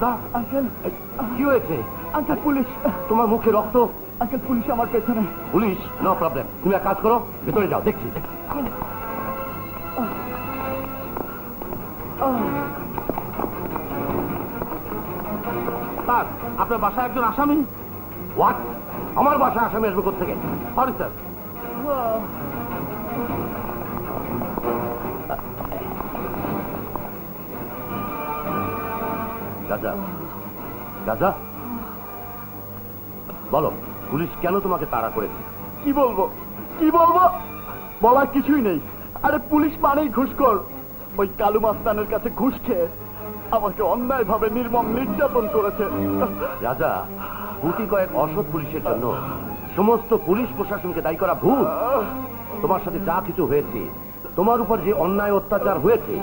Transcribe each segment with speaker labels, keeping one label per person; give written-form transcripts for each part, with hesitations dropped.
Speaker 1: Radha
Speaker 2: uncle
Speaker 1: কি হয়েছে?
Speaker 2: Uncle police.
Speaker 1: তোমার মুখে রক্ত।
Speaker 2: আঙ্কেল পুলিশ আমার পেছনে।
Speaker 1: পুলিশ? নো প্রবলেম, তুমি এক কাজ করো, ভেতরে যাও, দেখছি। স্যার, আপনার বাসায় একজন আসামি। হোয়াট? আমার বাসায় আসামি আসবে কোথেকে? Sorry sir. রাজা, রাজা বলো, পুলিশ কেন তোমাকে তাড়া করেছে?
Speaker 2: কি বলবো কি বলবো, বলার কিছুই নেই। আরে পুলিশ মানেই ঘুষখোর। ওই কালু মাস্তানের কাছে ঘুষ খেয়ে আমাকে অন্যায় ভাবে নির্মম নির্যাতন করেছে।
Speaker 1: রাজা, গুটি কয়েক অসৎ পুলিশের জন্য সমস্ত পুলিশ প্রশাসনকে দায়ী করা ভুল। তোমার সাথে যা কিছু হয়েছে, তোমার উপর যে অন্যায় অত্যাচার হয়েছে,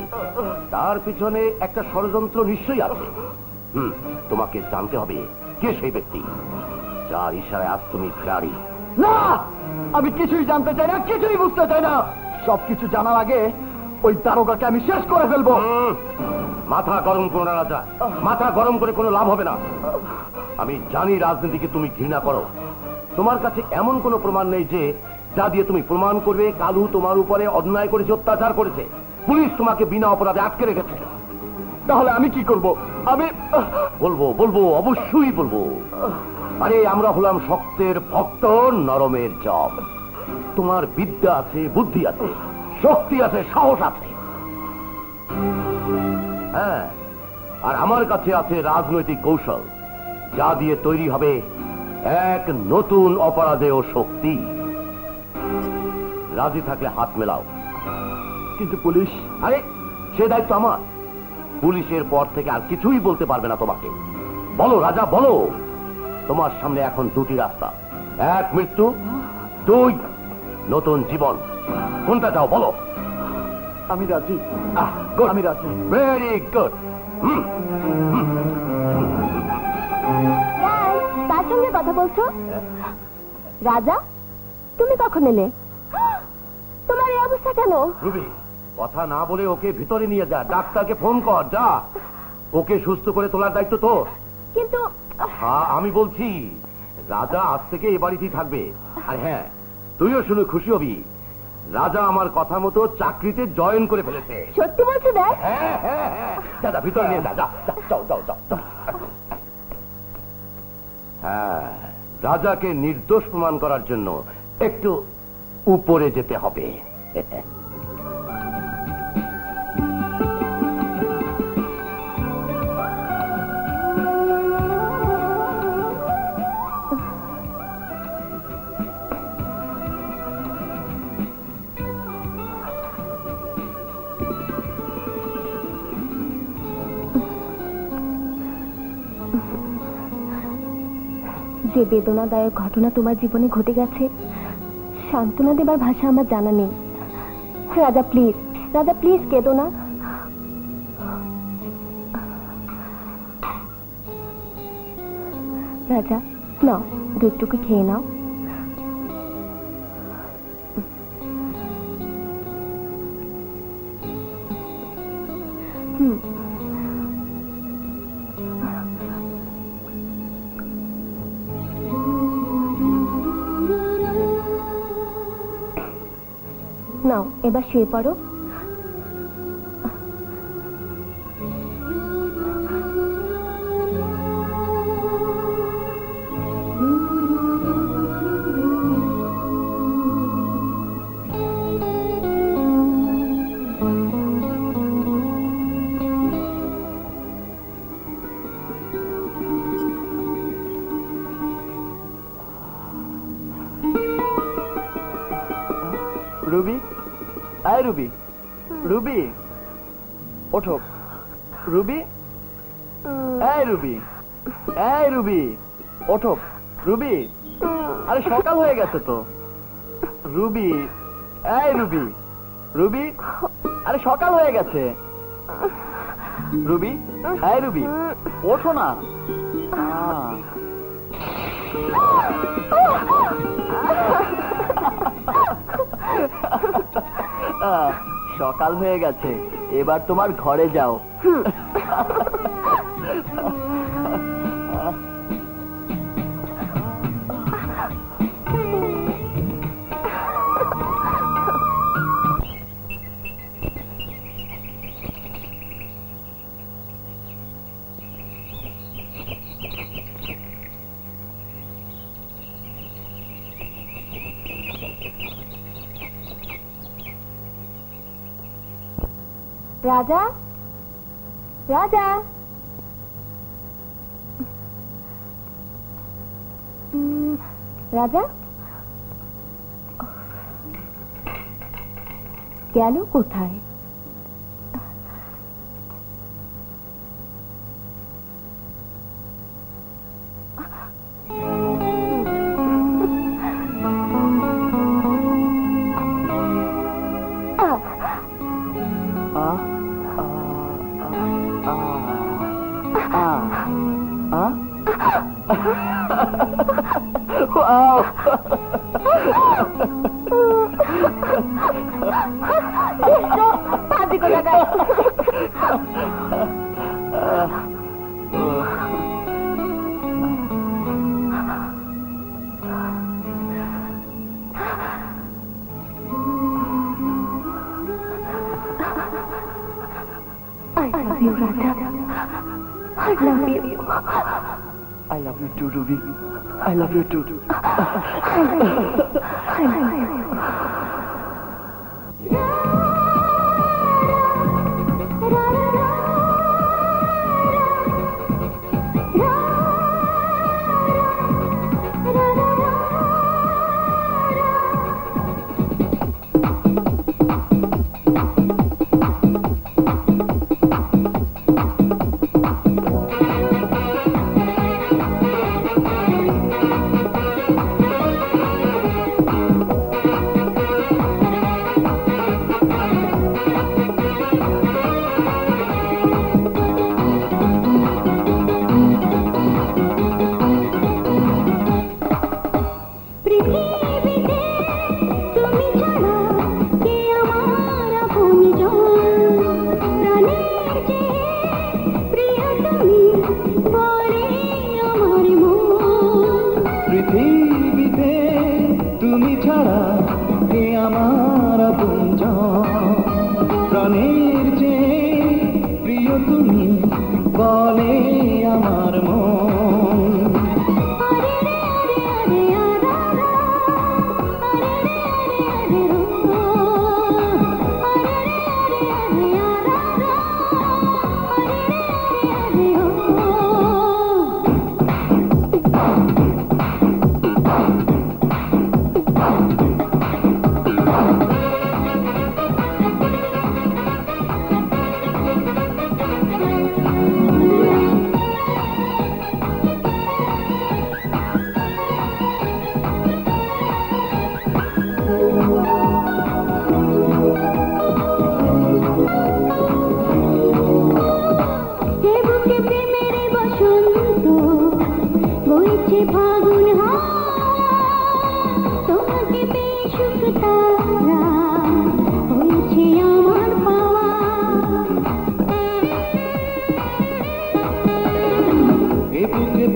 Speaker 1: তার পিছনে একটা ষড়যন্ত্র নিশ্চয়ই আছে। তোমাকে জানতে হবে কে সেই ব্যক্তি যার ইশারায় আজ তুমি ফেরারি।
Speaker 2: না, আমি কিছুই জানতে চাই না, কিছুই বুঝতে চাই না। সবকিছু জানার আগে ওই দারোগাকে আমি শেষ করে ফেলবো।
Speaker 1: মাথা গরম করো না রাজা, মাথা গরম করে কোনো লাভ হবে না। আমি জানি রাজনীতিকে তুমি ঘৃণা করো। তোমার কাছে এমন কোনো প্রমাণ নেই যে যা দিয়ে তুমি প্রমাণ করবে কালু তোমার উপরে অন্যায় করেছে, অত্যাচার করেছে। পুলিশ তোমাকে বিনা অপরাধে আটকে রেখেছে।
Speaker 2: তাহলে আমি কি করব? আমি
Speaker 1: বলবো বলবো অবশ্যই বলবো। আরে আমরা হলাম শক্তের ভক্ত, নরমের জব। তোমার বিদ্যা আছে, বুদ্ধি আছে, শক্তি আছে, সাহস আছে। হ্যাঁ, আর আমার কাছে আছে রাজনৈতিক কৌশল, যা দিয়ে তৈরি হবে এক নতুন অপরাধেয় শক্তি। রাজি থাকলে হাত মেলাও।
Speaker 2: কিন্তু পুলিশ?
Speaker 1: আরে সে দায়িত্ব আমার। পুলিশের পর থেকে আর কিছুই বলতে পারবে না তোমাকে। বলো রাজা, বলো। তোমার সামনে এখন দুটি রাস্তা, এক মৃত্যু, দুই নতুন জীবন। কোনটা চাও বলো?
Speaker 2: আমি রাজি। আমি রাজি।
Speaker 1: Very good.
Speaker 3: তার সঙ্গে কথা বলছো? রাজা, তুমি কখন এলে? তোমার এই অবস্থা কেন?
Speaker 1: রুবি, কথা না বলে ওকে ভিতরে নিয়ে যা, ডাক্তারকে ফোন কর, যা। ওকে সুস্থ করে তোলার দায়িত্ব তোর।
Speaker 3: কিন্তু
Speaker 1: হ্যাঁ, আমি বলছি রাজা আজ থেকে এ বাড়িতেই থাকবে। আর হ্যাঁ, তুইও শুনে খুশি হবি, রাজা আমার কথা মতো চাকরিতে জয়েন করে ফেলেছে।
Speaker 3: সত্যি বলছো? দেখ।
Speaker 1: হ্যাঁ হ্যাঁ হ্যাঁ, দাদা ভিতরে নিয়ে যা, যা, যাও যাও যাও। হ্যাঁ, রাজাকে নির্দোষ প্রমাণ করার জন্য একটু উপরে যেতে হবে।
Speaker 3: যে বেদনাদায়ক ঘটনা তোমার জীবনে ঘটে গেছে, সান্ত্বনা দেবার ভাষা আমার জানা নেই। রাজা প্লিজ, রাজা প্লিজ কেঁদো না। রাজা নাও, দুধটুকু খেয়ে নাও। নাও, এবার শুয়ে পড়ো।
Speaker 2: রুবি, আয় রুবি, রুবি ওঠো। রুবি, এই রুবি, এই রুবি ওঠো। রুবি, আরে সকাল হয়ে গেছে তো। রুবি, এই রুবি, রুবি, আরে সকাল হয়ে গেছে। রুবি, এই রুবি ওঠো না। সকাল হয়ে গেছে, এবার তোমার ঘরে যাও।
Speaker 3: রাজা, রাজা, রাজা গেল কোথায়? I love you, Raja. I love you.
Speaker 2: I love you too, Ruby. I love you too.
Speaker 3: I love you.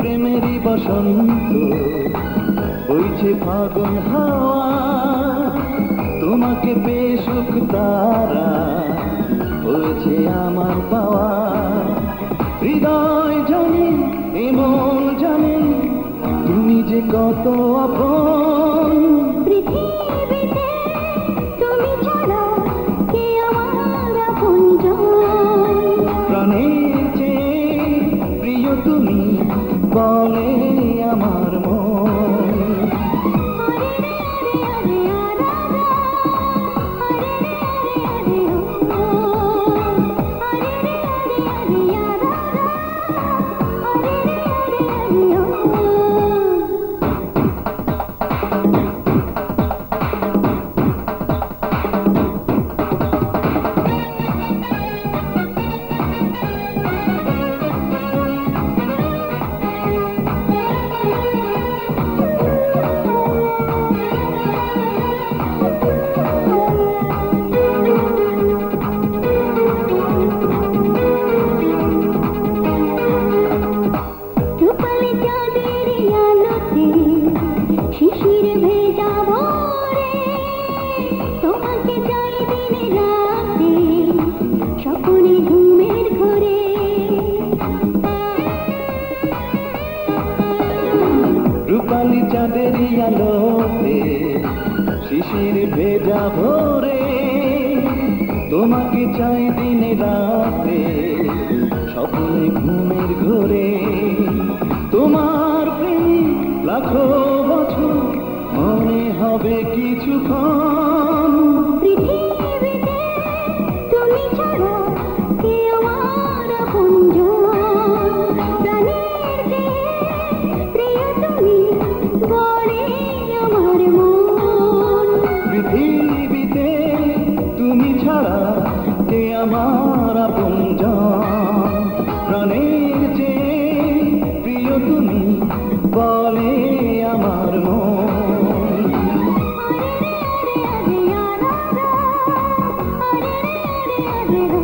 Speaker 4: প্রেমেরই বসন্ত বইছে ফাগুন হাওয়া তোমাকে পেয়ে সুখ তারা হয়েছে আমার পাওয়া হৃদয় জানে এমন জানে তুমি যে কত আপন
Speaker 3: পৃথিবীতে তুমি ছাড়া কে আমার আপনজন
Speaker 4: প্রাণের চেয়ে প্রিয় তুমি বলে আমার মন রূপালী চাঁদেরই আলোতে শিশির ভেজা ভোরে তোমাকে চাই দিনে রাতে, স্বপ্নে ঘুমের ঘোরে। তোমার প্রেমে লাখো বছর মনে হবে কিছুক্ষণ।
Speaker 3: পৃথিবীতে তুমি ছাড়া কে আমার আপনজন, প্রাণের চেয়ে প্রিয় তুমি বলে আমার মন।
Speaker 4: পৃথিবীতে তুমি ছাড়া কে আমার আপনজন, প্রাণের চেয়ে প্রিয় তুমি বলে আমার মন।
Speaker 3: আরে রে আরে আরে আরে আরে আরে আরে রে